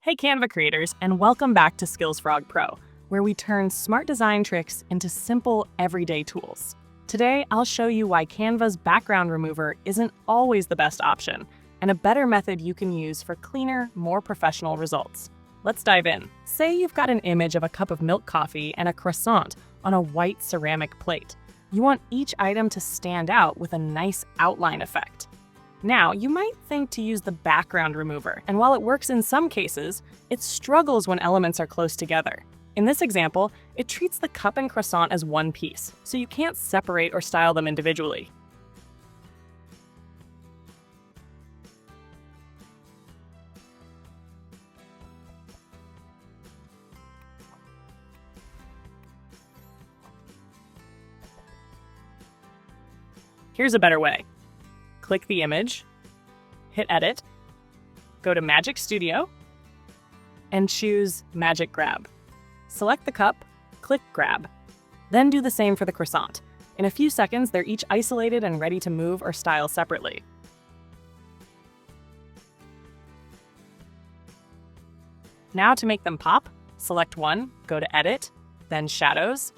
Hey Canva creators, and welcome back to Skills Frog Pro, where we turn smart design tricks into simple, everyday tools. Today, I'll show you why Canva's background remover isn't always the best option, and a better method you can use for cleaner, more professional results. Let's dive in. Say you've got an image of a cup of milk coffee and a croissant on a white ceramic plate. You want each item to stand out with a nice outline effect. Now, you might think to use the background remover, and while it works in some cases, it struggles when elements are close together. In this example, it treats the cup and croissant as one piece, so you can't separate or style them individually. Here's a better way. Click the image, hit Edit, go to Magic Studio, and choose Magic Grab. Select the cup, click Grab. Then do the same for the croissant. In a few seconds, they're each isolated and ready to move or style separately. Now to make them pop, select one, go to Edit, then Shadows,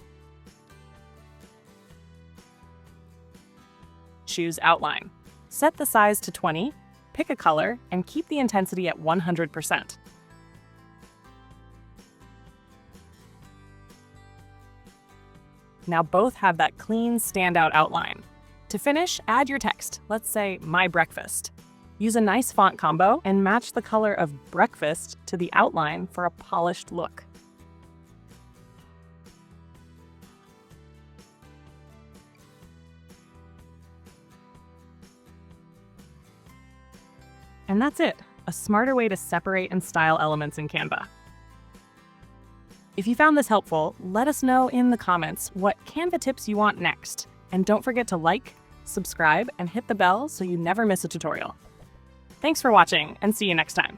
choose Outline. Set the size to 20, pick a color, and keep the intensity at 100%. Now both have that clean, standout outline. To finish, add your text, let's say, My Breakfast. Use a nice font combo and match the color of breakfast to the outline for a polished look. And that's it, a smarter way to separate and style elements in Canva. If you found this helpful, let us know in the comments what Canva tips you want next. And don't forget to like, subscribe, and hit the bell so you never miss a tutorial. Thanks for watching, and see you next time.